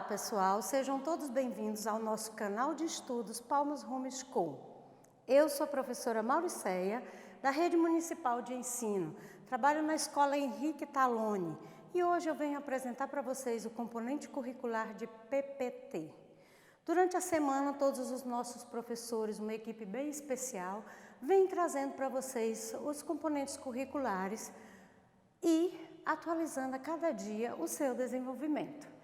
pessoal, sejam todos bem-vindos ao nosso canal de estudos Palmas Home School. Eu sou a professora Mauriceia, da Rede Municipal de Ensino, trabalho na Escola Henrique Taloni e hoje eu venho apresentar para vocês o componente curricular de PPT. Durante a semana, todos os nossos professores, uma equipe bem especial, vem trazendo para vocês os componentes curriculares e atualizando a cada dia o seu desenvolvimento.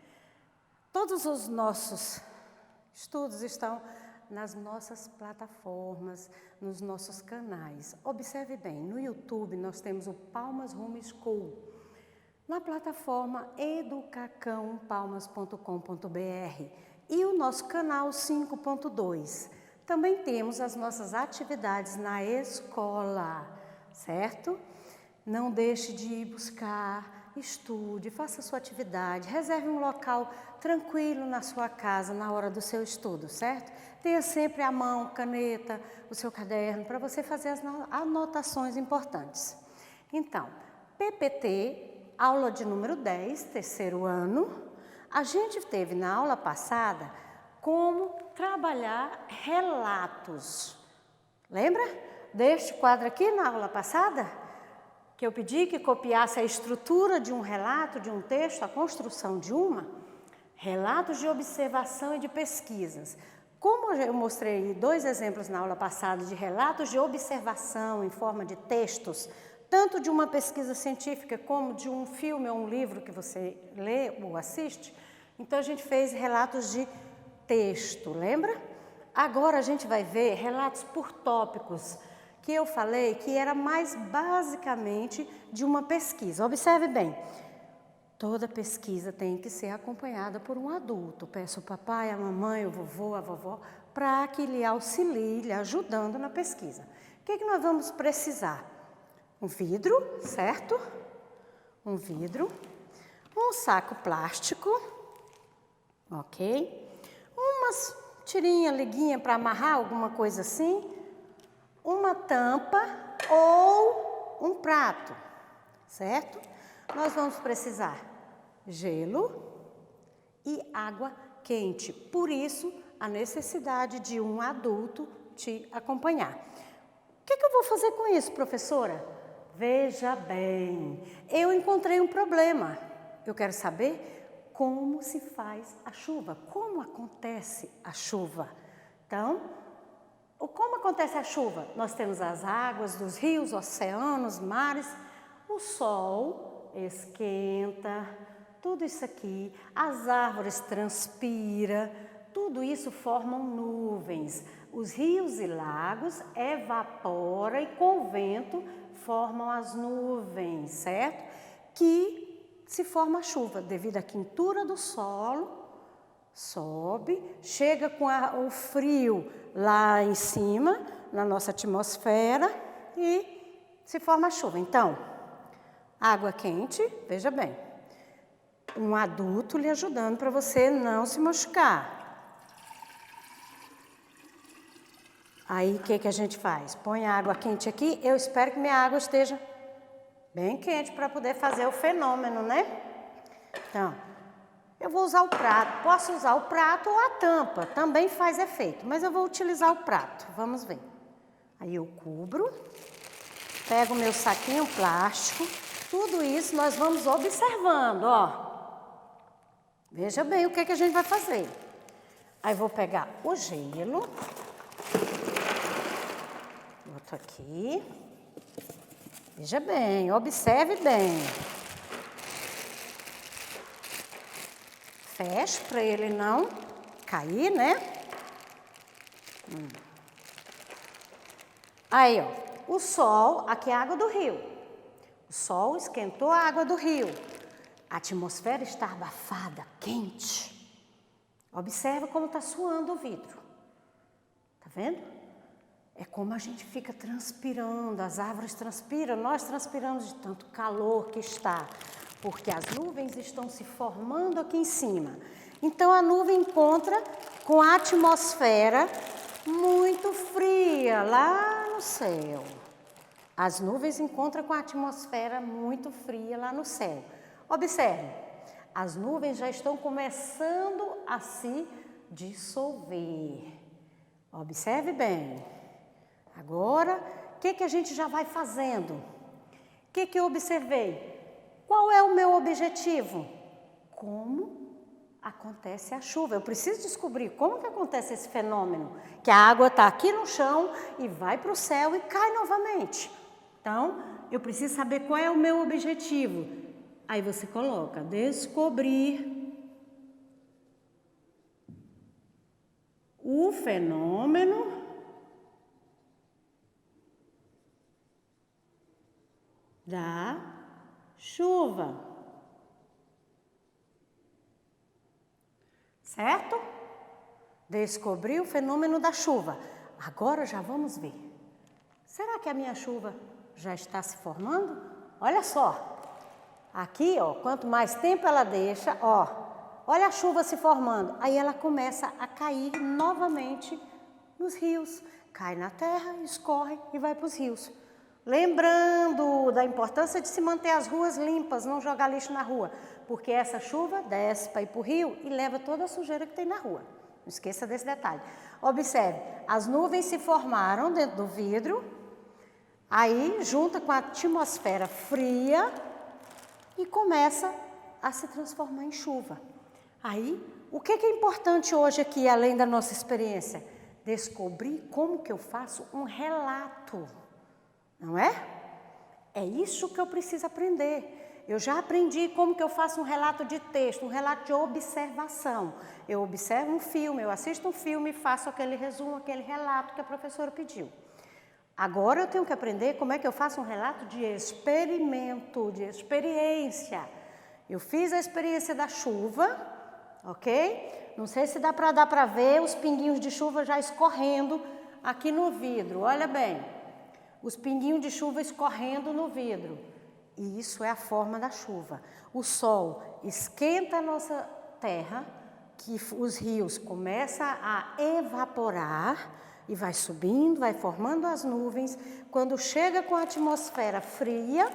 Todos os nossos estudos estão nas nossas plataformas, nos nossos canais. Observe bem, no YouTube nós temos o Palmas Home School, na plataforma educacãopalmas.com.br e o nosso canal 5.2. Também temos as nossas atividades na escola, certo? Não deixe de ir buscar, estude, faça a sua atividade, reserve um local tranquilo na sua casa na hora do seu estudo, certo? Tenha sempre à mão, caneta, o seu caderno, para você fazer as anotações importantes. Então, PPT, aula de número 10, terceiro ano, a gente teve na aula passada como trabalhar relatos. Lembra deste quadro aqui na aula passada? Que eu pedi que copiasse a estrutura de um relato, de um texto, a construção de uma, relatos de observação e de pesquisas. Como eu mostrei dois exemplos na aula passada de relatos de observação em forma de textos, tanto de uma pesquisa científica como de um filme ou um livro que você lê ou assiste, então a gente fez relatos de texto, lembra? Agora a gente vai ver relatos por tópicos, que eu falei que era mais basicamente de uma pesquisa. Observe bem, toda pesquisa tem que ser acompanhada por um adulto. Peço ao papai, a mamãe, o vovô, a vovó, para que lhe auxilie, lhe ajudando na pesquisa. O que nós vamos precisar? Um vidro, certo? Um vidro, um saco plástico, ok? Umas tirinhas, liguinha para amarrar, alguma coisa assim, uma tampa ou um prato, certo? Nós vamos precisar gelo e água quente, por isso a necessidade de um adulto te acompanhar. O que eu vou fazer com isso, professora? Veja bem, eu encontrei um problema. Eu quero saber como se faz a chuva, como acontece a chuva. Então, como acontece a chuva? Nós temos as águas dos rios, oceanos, mares, o sol esquenta, tudo isso aqui, as árvores transpiram, tudo isso formam nuvens. Os rios e lagos evaporam e com o vento formam as nuvens, certo? Que se forma a chuva devido à quentura do solo. Sobe, chega com o frio lá em cima, na nossa atmosfera, e se forma a chuva. Então, água quente, veja bem, um adulto lhe ajudando para você não se machucar. Aí, o que a gente faz? Põe a água quente aqui, eu espero que minha água esteja bem quente para poder fazer o fenômeno, né? Então, eu vou usar o prato, posso usar o prato ou a tampa, também faz efeito, mas eu vou utilizar o prato, vamos ver. Aí eu cubro, pego o meu saquinho plástico, tudo isso nós vamos observando, ó. Veja bem o que a gente vai fazer. Aí vou pegar o gelo, boto aqui, veja bem, observe bem. Fecho para ele não cair, né? Aí, ó, o sol, aqui é a água do rio. O sol esquentou a água do rio. A atmosfera está abafada, quente. Observa como está suando o vidro. Tá vendo? É como a gente fica transpirando, as árvores transpiram, nós transpiramos de tanto calor que está. Porque as nuvens estão se formando aqui em cima. Então, a nuvem encontra com a atmosfera muito fria lá no céu. As nuvens encontram com a atmosfera muito fria lá no céu. Observe, as nuvens já estão começando a se dissolver. Observe bem. Agora, o que a gente já vai fazendo? O que eu observei? Qual é o meu objetivo? Como acontece a chuva? Eu preciso descobrir como que acontece esse fenômeno, que a água está aqui no chão e vai para o céu e cai novamente. Então, eu preciso saber qual é o meu objetivo. Aí você coloca, descobrir o fenômeno da chuva. Certo? Descobrir o fenômeno da chuva. Agora já vamos ver. Será que a minha chuva já está se formando? Olha só. Aqui, ó, quanto mais tempo ela deixa, ó, olha a chuva se formando. Aí ela começa a cair novamente nos rios. Cai na terra, escorre e vai para os rios. Lembrando da importância de se manter as ruas limpas, não jogar lixo na rua, porque essa chuva desce para ir para o rio e leva toda a sujeira que tem na rua. Não esqueça desse detalhe. Observe, as nuvens se formaram dentro do vidro, aí junta com a atmosfera fria e começa a se transformar em chuva. Aí, o que é importante hoje aqui, além da nossa experiência? Descobrir como que eu faço um relato. Não é? É isso que eu preciso aprender. Eu já aprendi como que eu faço um relato de texto, um relato de observação. Eu observo um filme, eu assisto um filme e faço aquele resumo, aquele relato que a professora pediu. Agora eu tenho que aprender como é que eu faço um relato de experimento, de experiência. Eu fiz a experiência da chuva, ok? Não sei se dá para ver os pinguinhos de chuva já escorrendo aqui no vidro, olha bem. Os pinguinhos de chuva escorrendo no vidro. E isso é a forma da chuva. O sol esquenta a nossa terra, que os rios começam a evaporar e vai subindo, vai formando as nuvens. Quando chega com a atmosfera fria,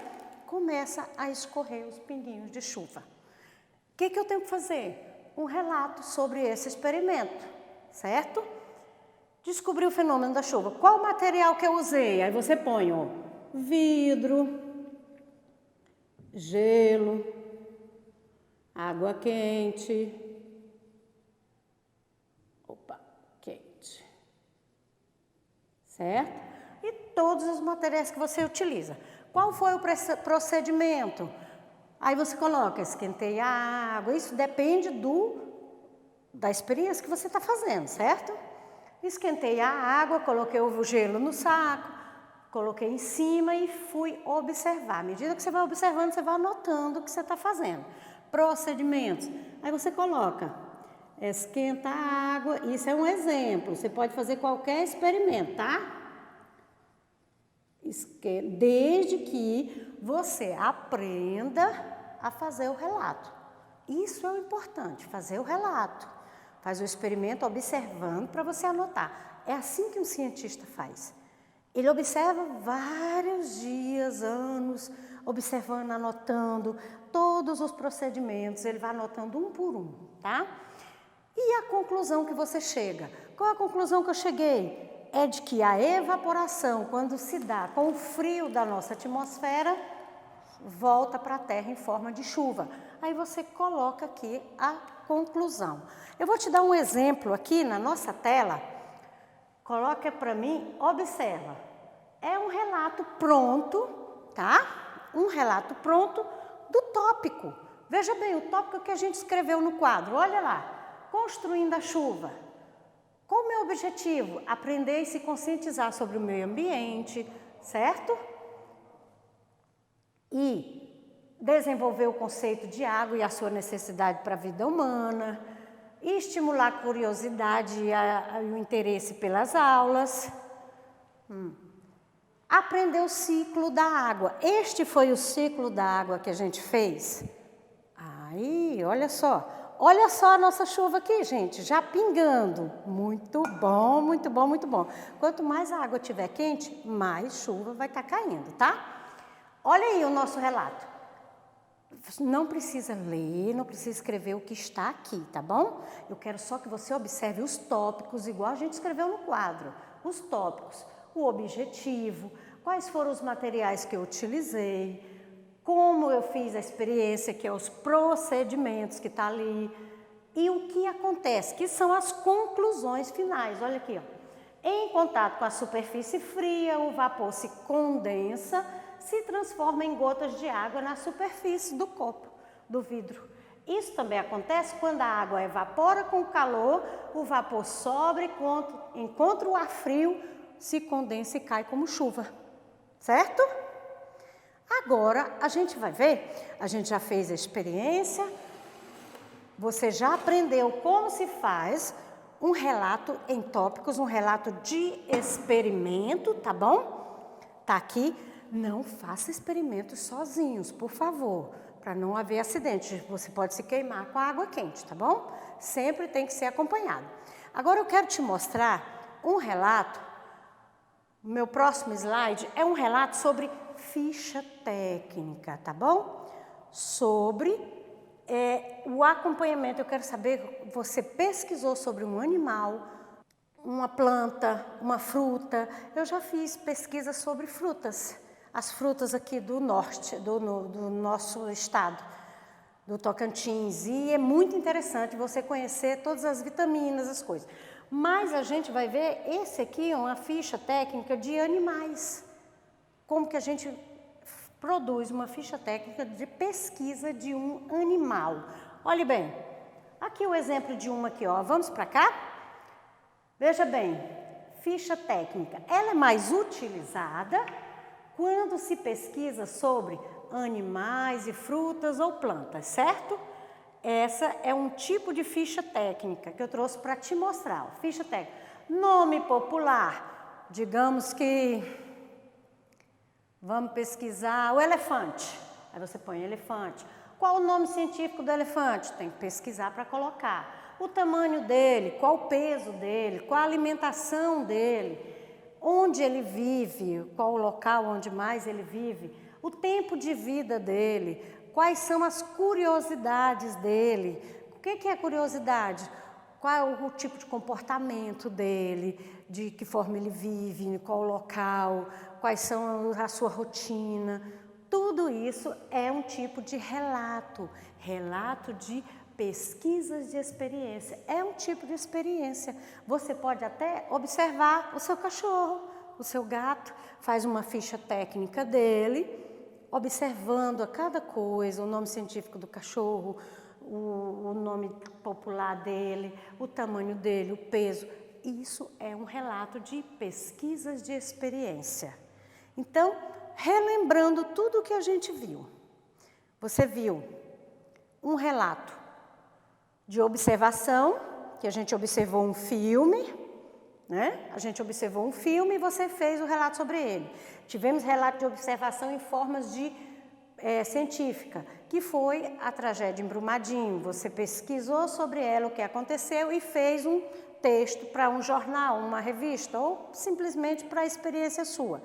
começa a escorrer os pinguinhos de chuva. O que eu tenho que fazer? Um relato sobre esse experimento, certo? Descobri o fenômeno da chuva. Qual o material que eu usei? Aí você põe, ó, vidro, gelo, água quente, quente, certo? E todos os materiais que você utiliza. Qual foi o procedimento? Aí você coloca, esquentei a água, isso depende da experiência que você está fazendo, certo? Esquentei a água, coloquei o gelo no saco, coloquei em cima e fui observar. À medida que você vai observando, você vai anotando o que você está fazendo. Procedimentos. Aí você coloca, esquenta a água, isso é um exemplo. Você pode fazer qualquer experimento, tá? Desde que você aprenda a fazer o relato. Isso é o importante, fazer o relato. Faz o experimento observando para você anotar. É assim que um cientista faz. Ele observa vários dias, anos, observando, anotando todos os procedimentos. Ele vai anotando um por um, tá? E a conclusão que você chega? Qual é a conclusão que eu cheguei? É de que a evaporação, quando se dá com o frio da nossa atmosfera, volta para a Terra em forma de chuva. Aí você coloca aqui a conclusão. Eu vou te dar um exemplo aqui na nossa tela. Coloca para mim, observa. É um relato pronto, tá? Um relato pronto do tópico. Veja bem, o tópico que a gente escreveu no quadro. Olha lá, construindo a chuva. Qual o meu objetivo? Aprender e se conscientizar sobre o meio ambiente, certo? E desenvolver o conceito de água e a sua necessidade para a vida humana, e estimular a curiosidade e o interesse pelas aulas. Aprender o ciclo da água. Este foi o ciclo da água que a gente fez. Aí, olha só. Olha só a nossa chuva aqui, gente, já pingando. Muito bom, muito bom, muito bom. Quanto mais a água estiver quente, mais chuva vai estar caindo, tá? Olha aí o nosso relato. Não precisa ler, não precisa escrever o que está aqui, tá bom? Eu quero só que você observe os tópicos, igual a gente escreveu no quadro. Os tópicos, o objetivo, quais foram os materiais que eu utilizei, como eu fiz a experiência, que é os procedimentos que está ali, e o que acontece, que são as conclusões finais. Olha aqui, ó. Em contato com a superfície fria, o vapor se condensa, se transforma em gotas de água na superfície do copo, do vidro. Isso também acontece quando a água evapora com o calor, o vapor sobe, encontra o ar frio, se condensa e cai como chuva, certo? Agora a gente vai ver, a gente já fez a experiência, você já aprendeu como se faz um relato em tópicos, um relato de experimento, tá bom? Tá aqui. Não faça experimentos sozinhos, por favor, para não haver acidente. Você pode se queimar com a água quente, tá bom? Sempre tem que ser acompanhado. Agora eu quero te mostrar um relato. O meu próximo slide é um relato sobre ficha técnica, tá bom? Sobre o acompanhamento. Eu quero saber, você pesquisou sobre um animal, uma planta, uma fruta. Eu já fiz pesquisa sobre frutas. As frutas aqui do norte, do nosso estado, do Tocantins. E é muito interessante você conhecer todas as vitaminas, as coisas. Mas a gente vai ver, esse aqui é uma ficha técnica de animais. Como que a gente produz uma ficha técnica de pesquisa de um animal. Olhe bem, aqui o exemplo de uma aqui, ó. Vamos para cá? Veja bem, ficha técnica. Ela é mais utilizada quando se pesquisa sobre animais e frutas ou plantas, certo? Essa é um tipo de ficha técnica que eu trouxe para te mostrar. Ó. Ficha técnica. Nome popular. Digamos que vamos pesquisar o elefante. Aí você põe elefante. Qual o nome científico do elefante? Tem que pesquisar para colocar. O tamanho dele, qual o peso dele, qual a alimentação dele. Onde ele vive, qual o local onde mais ele vive, o tempo de vida dele, quais são as curiosidades dele. O que é curiosidade? Qual é o tipo de comportamento dele, de que forma ele vive, qual o local, quais são a sua rotina. Tudo isso é um tipo de relato, relato de pesquisas de experiência. É um tipo de experiência. Você pode até observar o seu cachorro, o seu gato, faz uma ficha técnica dele, observando a cada coisa, o nome científico do cachorro, o nome popular dele, o tamanho dele, o peso. Isso é um relato de pesquisas de experiência. Então, relembrando tudo o que a gente viu. Você viu um relato de observação, que a gente observou um filme, né? A gente observou um filme e você fez o relato sobre ele. Tivemos relato de observação em formas de científica, que foi a tragédia em Brumadinho. Você pesquisou sobre ela, o que aconteceu, e fez um texto para um jornal, uma revista, ou simplesmente para a experiência sua.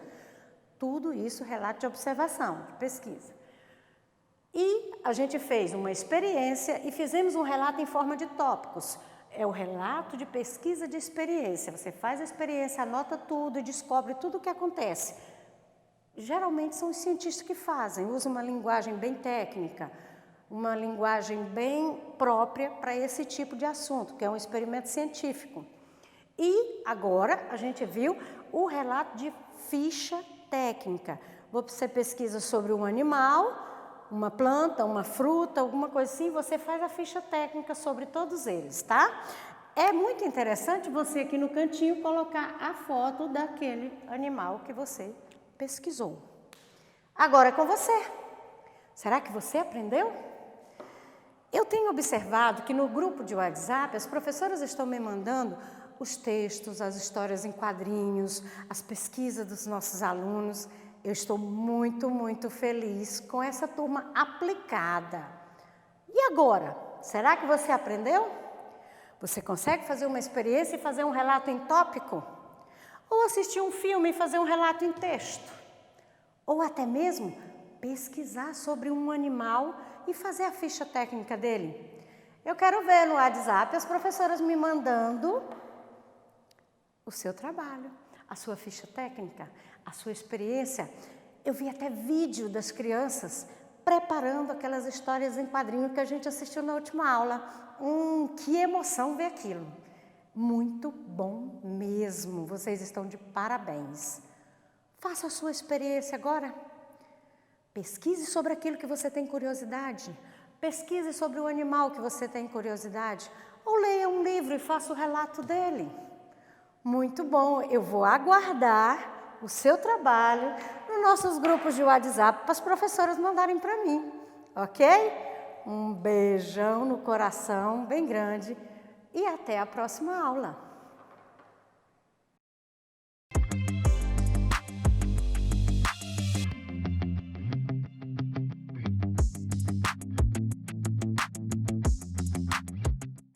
Tudo isso relato de observação, de pesquisa. E a gente fez uma experiência e fizemos um relato em forma de tópicos. É o relato de pesquisa de experiência. Você faz a experiência, anota tudo e descobre tudo o que acontece. Geralmente são os cientistas que fazem, usam uma linguagem bem técnica, uma linguagem bem própria para esse tipo de assunto, que é um experimento científico. E agora a gente viu o relato de ficha técnica. Você pesquisa sobre um animal, uma planta, uma fruta, alguma coisa assim, você faz a ficha técnica sobre todos eles, tá? É muito interessante você aqui no cantinho colocar a foto daquele animal que você pesquisou. Agora é com você. Será que você aprendeu? Eu tenho observado que no grupo de WhatsApp as professoras estão me mandando os textos, as histórias em quadrinhos, as pesquisas dos nossos alunos. Eu estou muito, muito feliz com essa turma aplicada. E agora? Será que você aprendeu? Você consegue fazer uma experiência e fazer um relato em tópico? Ou assistir um filme e fazer um relato em texto? Ou até mesmo pesquisar sobre um animal e fazer a ficha técnica dele. Eu quero ver no WhatsApp as professoras me mandando o seu trabalho, a sua ficha técnica, a sua experiência. Eu vi até vídeo das crianças preparando aquelas histórias em quadrinho que a gente assistiu na última aula. Que emoção ver aquilo. Muito bom mesmo, vocês estão de parabéns. Faça a sua experiência agora. Pesquise sobre aquilo que você tem curiosidade. Pesquise sobre o animal que você tem curiosidade. Ou leia um livro e faça o relato dele. Muito bom, eu vou aguardar o seu trabalho nos nossos grupos de WhatsApp para as professoras mandarem para mim, ok? Um beijão no coração bem grande e até a próxima aula.